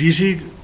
DC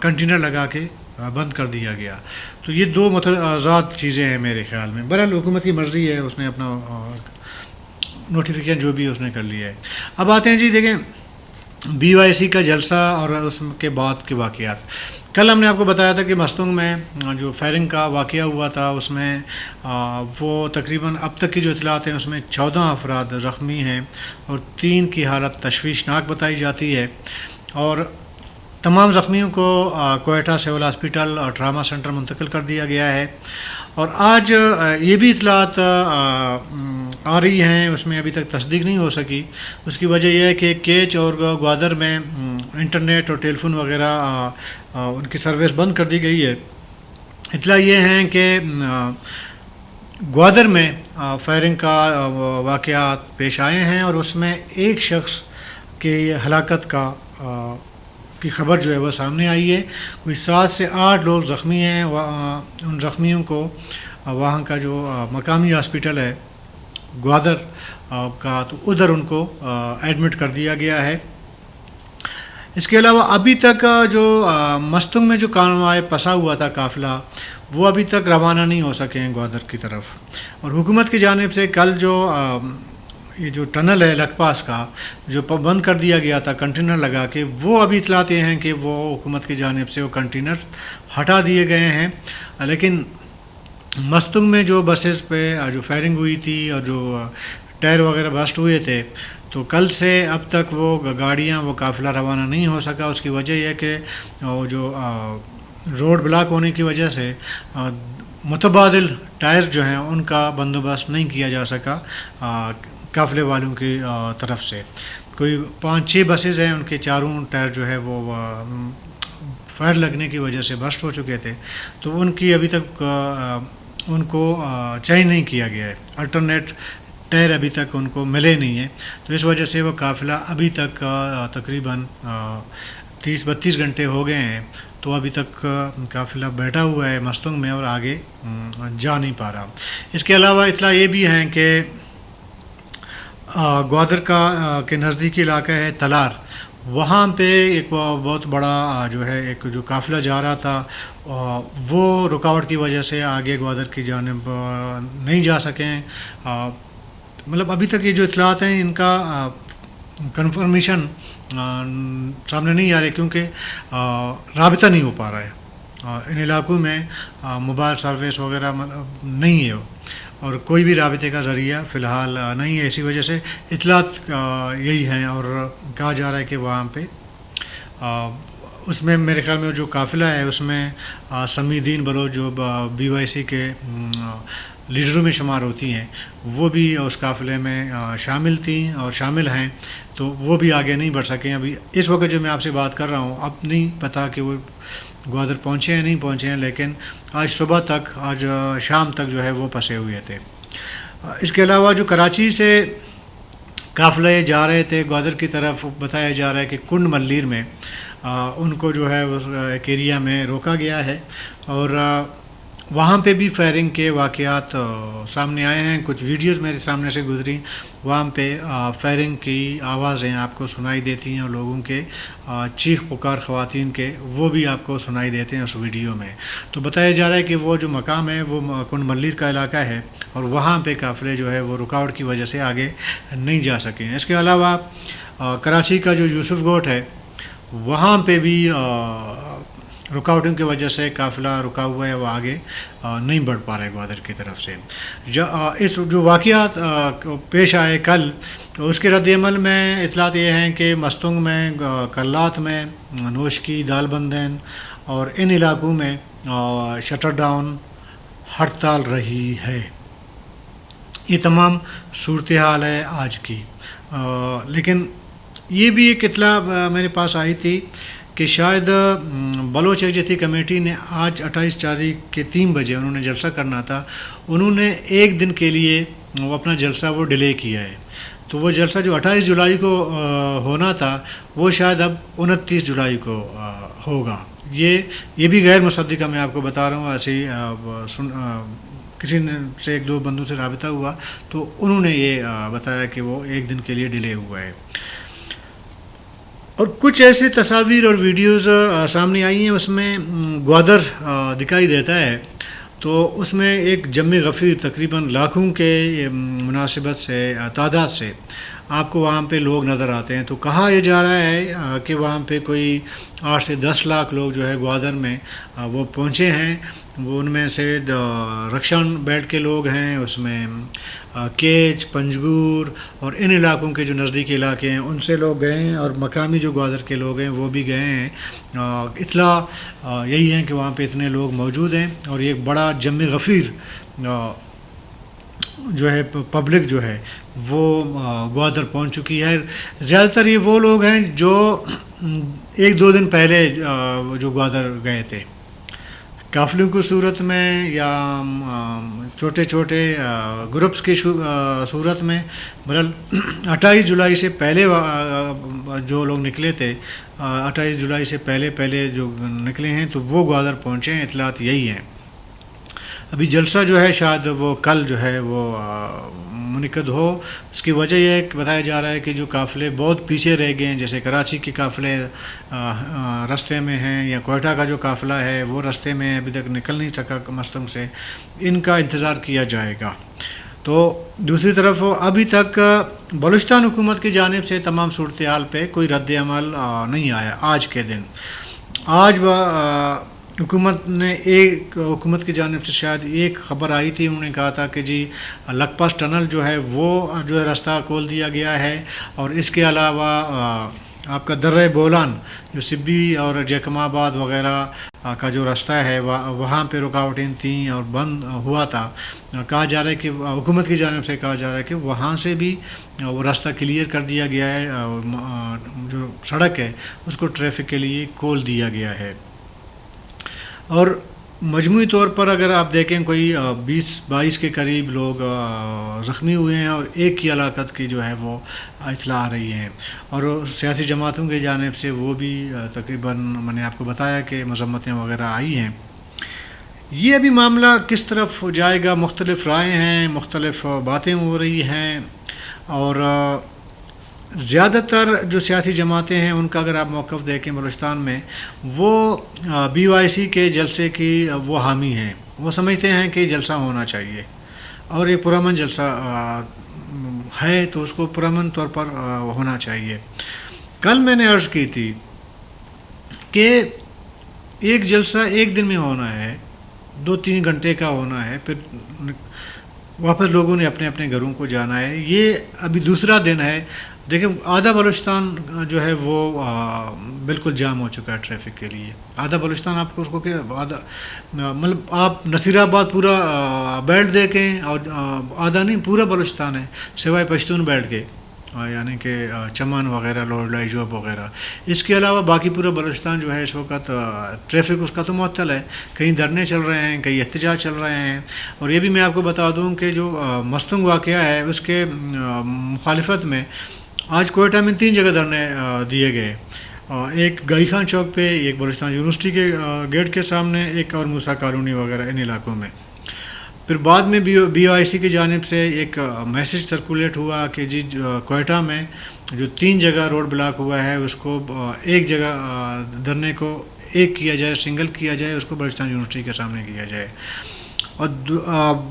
container لگا کے بند کر دیا گیا. تو یہ دو متضاد چیزیں ہیں میرے خیال میں. بہرحال حکومت کی مرضی ہے, اس نے اپنا نوٹیفیکیشن جو بھی اس نے کر لیا ہے. اب آتے ہیں جی, دیکھیں BYC کا جلسہ اور اس کے بعد کے واقعات. کل ہم نے آپ کو بتایا تھا کہ مستونگ میں جو فائرنگ کا واقعہ ہوا تھا اس میں وہ تقریباً اب تک کی جو اطلاعات ہیں اس میں 14 افراد زخمی ہیں اور 3 کی حالت تشویشناک بتائی جاتی ہے, اور تمام زخمیوں کو کوئٹہ سول ہاسپٹل اور ٹراما سینٹر منتقل کر دیا گیا ہے. اور آج یہ بھی اطلاعات آ رہی ہیں, اس میں ابھی تک تصدیق نہیں ہو سکی. اس کی وجہ یہ ہے کہ کیچ اور گوادر میں انٹرنیٹ اور ٹیلی فون وغیرہ ان کی سروس بند کر دی گئی ہے. اطلاع یہ ہیں کہ گوادر میں فائرنگ کا واقعات پیش آئے ہیں اور اس میں ایک شخص کی ہلاکت کی خبر جو ہے وہ سامنے آئی ہے. کوئی 7 سے 8 لوگ زخمی ہیں. ان زخمیوں کو وہاں کا جو مقامی ہاسپٹل ہے گوادر کا, تو ادھر ان کو ایڈمٹ کر دیا گیا ہے. اس کے علاوہ ابھی تک جو مستونگ میں جو کانوائے پھنسا ہوا تھا قافلہ, وہ ابھی تک روانہ نہیں ہو سکے ہیں گوادر کی طرف. اور حکومت کی جانب سے کل جو یہ جو ٹنل ہے لکھ پاس کا جو بند کر دیا گیا تھا کنٹینر لگا کے, وہ ابھی اطلاعات یہ ہیں کہ وہ حکومت کی جانب سے وہ کنٹینر ہٹا دیے گئے ہیں. لیکن مستونگ میں جو بسز پہ جو فائرنگ ہوئی تھی اور جو ٹائر وغیرہ برسٹ ہوئے تھے, تو کل سے اب تک وہ گاڑیاں وہ قافلہ روانہ نہیں ہو سکا. اس کی وجہ یہ کہ وہ جو روڈ بلاک ہونے کی وجہ سے متبادل ٹائر جو ہیں ان کا بندوبست نہیں کیا جا سکا قافلے والوں کی طرف سے. کوئی 5-6 بسز ہیں, ان کے چاروں ٹائر جو ہے وہ فائر لگنے کی وجہ سے برسٹ ہو چکے تھے, تو ان کی ابھی تک ان کو چینج نہیں کیا گیا ہے. الٹرنیٹ ٹائر ابھی تک ان کو ملے نہیں ہیں, تو اس وجہ سے وہ قافلہ ابھی تک تقریباً 30-32 گھنٹے ہو گئے ہیں, تو ابھی تک قافلہ بیٹھا ہوا ہے مستونگ میں اور آگے جا نہیں پا رہا. اس کے علاوہ اطلاع یہ بھی ہیں کہ گوادر کے نزدیکی علاقہ ہے تلار, وہاں پہ ایک بہت بڑا جو ہے ایک جو قافلہ جا رہا تھا, وہ رکاوٹ کی وجہ سے آگے گوادر کی جانب نہیں جا سکیں. مطلب ابھی تک یہ جو اطلاعات ہیں ان کا کنفرمیشن سامنے نہیں آ رہے, کیونکہ رابطہ نہیں ہو پا رہا ہے. ان علاقوں میں موبائل سروس وغیرہ نہیں ہے, اور کوئی بھی رابطے کا ذریعہ فی الحال نہیں ہے. اسی وجہ سے اطلاعات یہی ہیں, اور کہا جا رہا ہے کہ وہاں پہ اس میں میرے خیال میں جو قافلہ ہے اس میں سمیدین بلوچ جو BYC کے لیڈروں میں شمار ہوتی ہیں, وہ بھی اس قافلے میں شامل تھیں اور شامل ہیں, تو وہ بھی آگے نہیں بڑھ سکیں. ابھی اس وقت جو میں آپ سے بات کر رہا ہوں, اب نہیں پتہ کہ وہ گوادر پہنچے ہیں نہیں پہنچے ہیں, لیکن آج صبح تک, آج شام تک جو ہے وہ پھنسے ہوئے تھے. اس کے علاوہ جو کراچی سے قافلے جا رہے تھے گوادر کی طرف, بتایا جا رہا ہے کہ کنڈ ملیر میں ان کو جو ہے ایک ایریا میں روکا گیا ہے, اور وہاں پہ بھی فائرنگ کے واقعات سامنے آئے ہیں. کچھ ویڈیوز میرے سامنے سے گزری, وہاں پہ فائرنگ کی آوازیں آپ کو سنائی دیتی ہیں, اور لوگوں کے چیخ پکار خواتین کے وہ بھی آپ کو سنائی دیتے ہیں اس ویڈیو میں. تو بتایا جا رہا ہے کہ وہ جو مقام ہے وہ کنڈ ملیر کا علاقہ ہے, اور وہاں پہ قافلے جو ہے وہ رکاوٹ کی وجہ سے آگے نہیں جا سکے. اس کے علاوہ کراچی کا جو یوسف گوٹ ہے, وہاں پہ بھی رکاوٹوں کی وجہ سے قافلہ رکا ہوا ہے, وہ آگے نہیں بڑھ پا رہا ہے گوادر کی طرف سے. اس جو واقعات پیش آئے کل, اس کے رد عمل میں اطلاعات یہ ہیں کہ مستونگ میں, کلات میں, نوشکی, دال بندین اور ان علاقوں میں شٹر ڈاؤن ہڑتال رہی ہے. یہ تمام صورتحال ہے آج کی. لیکن یہ بھی ایک اطلاع میرے پاس آئی تھی کہ شاید بلوچ یکجہتی کمیٹی نے آج 28 تاریخ کے 3 بجے انہوں نے جلسہ کرنا تھا, انہوں نے ایک دن کے لیے وہ اپنا جلسہ وہ ڈیلے کیا ہے. تو وہ جلسہ جو 28 جولائی کو ہونا تھا, وہ شاید اب 29 جولائی کو ہوگا. یہ بھی غیر مصدقہ میں آپ کو بتا رہا ہوں. ایسے کسی نے سے 1-2 بندوں سے رابطہ ہوا, تو انہوں نے یہ بتایا کہ وہ ایک دن کے لیے ڈیلے ہوا ہے. اور کچھ ایسے تصاویر اور ویڈیوز سامنے آئی ہیں، اس میں گوادر دکھائی دیتا ہے، تو اس میں ایک جم غفیر تقریباً لاکھوں کے مناسبت سے تعداد سے آپ کو وہاں پہ لوگ نظر آتے ہیں. تو کہا یہ جا رہا ہے کہ وہاں پہ کوئی 8 سے 10 لاکھ لوگ جو ہے گوادر میں وہ پہنچے ہیں. وہ ان میں سے رکشان بیلٹ کے لوگ ہیں، اس میں کیچ، پنجگور اور ان علاقوں کے جو نزدیکی علاقے ہیں ان سے لوگ گئے ہیں، اور مقامی جو گوادر کے لوگ ہیں وہ بھی گئے ہیں. اطلاع یہی ہے کہ وہاں پہ اتنے لوگ موجود ہیں، اور یہ ایک بڑا جم غفیر جو ہے پبلک جو ہے وہ گوادر پہنچ چکی ہے. زیادہ تر یہ وہ لوگ ہیں جو 1-2 دن پہلے جو گوادر گئے تھے، قافلوں کی صورت میں یا چھوٹے چھوٹے گروپس کی صورت میں. بہرحال 28 جولائی سے پہلے جو لوگ نکلے تھے، 28 جولائی سے پہلے جو نکلے ہیں تو وہ گوادر پہنچے ہیں. اطلاعات یہی ہیں. ابھی جلسہ جو ہے شاید وہ کل جو ہے وہ منعقد ہو. اس کی وجہ یہ ہے کہ بتایا جا رہا ہے کہ جو قافلے بہت پیچھے رہ گئے ہیں، جیسے کراچی کے قافلے رستے میں ہیں، یا کوئٹہ کا جو قافلہ ہے وہ رستے میں ابھی تک نکل نہیں سکا مستنگ سے، ان کا انتظار کیا جائے گا. تو دوسری طرف ابھی تک بلوچستان حکومت کی جانب سے تمام صورتحال پہ کوئی رد عمل نہیں آیا. آج کے دن حکومت کی جانب سے شاید ایک خبر آئی تھی، انہوں نے کہا تھا کہ جی لکپاس ٹنل جو ہے وہ جو ہے راستہ کھول دیا گیا ہے، اور اس کے علاوہ آپ کا درہ بولان جو سبی اور جیکم آباد وغیرہ کا جو راستہ ہے وہاں پہ رکاوٹیں تھیں اور بند ہوا تھا. کہا جا رہا ہے کہ حکومت کی جانب سے کہا جا رہا ہے کہ وہاں سے بھی وہ راستہ کلیئر کر دیا گیا ہے، جو سڑک ہے اس کو ٹریفک کے لیے کھول دیا گیا ہے. اور مجموعی طور پر اگر آپ دیکھیں کوئی 20-22 کے قریب لوگ زخمی ہوئے ہیں، اور ایک کی ہلاکت کی جو ہے وہ اطلاع آ رہی ہیں. اور سیاسی جماعتوں کی جانب سے وہ بھی تقریباً میں نے آپ کو بتایا کہ مذمتیں وغیرہ آئی ہیں. یہ ابھی معاملہ کس طرف جائے گا، مختلف رائے ہیں، مختلف باتیں ہو رہی ہیں. اور زیادہ تر جو سیاسی جماعتیں ہیں ان کا اگر آپ موقف دیکھیں بلوچستان میں، وہ BYC کے جلسے کی وہ حامی ہیں. وہ سمجھتے ہیں کہ جلسہ ہونا چاہیے، اور یہ پرامن جلسہ ہے تو اس کو پرامن طور پر ہونا چاہیے. کل میں نے عرض کی تھی کہ ایک جلسہ ایک دن میں ہونا ہے، 2-3 گھنٹے کا ہونا ہے، پھر واپس لوگوں نے اپنے اپنے گھروں کو جانا ہے. یہ ابھی دوسرا دن ہے. دیکھیں آدھا بلوچستان جو ہے وہ بالکل جام ہو چکا ہے ٹریفک کے لیے. آدھا بلوچستان آپ کو اس کو کہ مطلب آپ نصیر آباد پورا بیلٹ دیکھیں، اور آدھا نہیں پورا بلوچستان ہے سوائے پشتون بیلٹ کے، یعنی کہ چمن وغیرہ، لوڑلا، جوب وغیرہ. اس کے علاوہ باقی پورا بلوچستان جو ہے اس وقت ٹریفک اس کا تو معطل ہے. کہیں دھرنے چل رہے ہیں، کہیں احتجاج چل رہے ہیں. اور یہ بھی میں آپ کو بتا دوں کہ جو مستنگ واقعہ ہے اس کے مخالفت میں آج کوئٹہ میں 3 جگہ دھرنے دیے گئے. ایک گائی خان چوک پہ، ایک بلوچستان یونیورسٹی کے گیٹ کے سامنے، ایک اور موسیٰ کالونی وغیرہ ان علاقوں میں. پھر بعد میں BYC کی جانب سے ایک میسج سرکولیٹ ہوا کہ جی کوئٹہ میں جو 3 جگہ روڈ بلاک ہوا ہے اس کو ایک جگہ دھرنے کو ایک کیا جائے، سنگل کیا جائے، اس کو بلوچستان یونیورسٹی کے سامنے کیا جائے. اور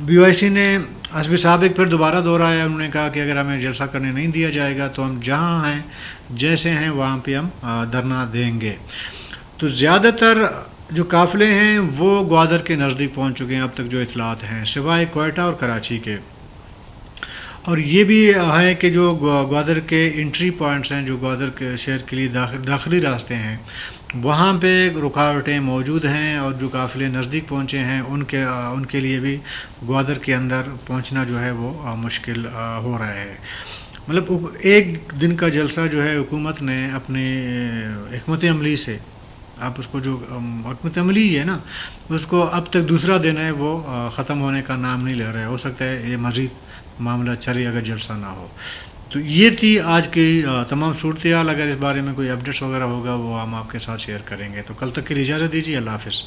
BYC نے حسب سابق پھر دوبارہ دہرایا. انہوں نے کہا کہ اگر ہمیں جلسہ کرنے نہیں دیا جائے گا تو ہم جہاں ہیں جیسے ہیں وہاں پہ ہم دھرنا دیں گے. تو زیادہ تر جو قافلے ہیں وہ گوادر کے نزدیک پہنچ چکے ہیں اب تک جو اطلاعات ہیں، سوائے کوئٹہ اور کراچی کے. اور یہ بھی ہے کہ جو گوادر کے انٹری پوائنٹس ہیں، جو گوادر کے شہر کے لیے داخلی راستے ہیں، وہاں پہ رکاوٹیں موجود ہیں. اور جو قافلے نزدیک پہنچے ہیں ان کے لیے بھی گوادر کے اندر پہنچنا جو ہے وہ مشکل ہو رہا ہے. مطلب ایک دن کا جلسہ جو ہے حکومت نے اپنے حکمت عملی سے، آپ اس کو جو حکمت عملی ہے نا، اس کو اب تک دوسرا دن ہے وہ ختم ہونے کا نام نہیں لے رہا ہے. ہو سکتا ہے یہ مزید معاملہ چلے اگر جلسہ نہ ہو. تو یہ تھی آج کی تمام صورتحال. اگر اس بارے میں کوئی اپڈیٹس وغیرہ ہوگا وہ ہم آپ کے ساتھ شیئر کریں گے. تو کل تک کے لیے اجازت دیجیے. اللہ حافظ.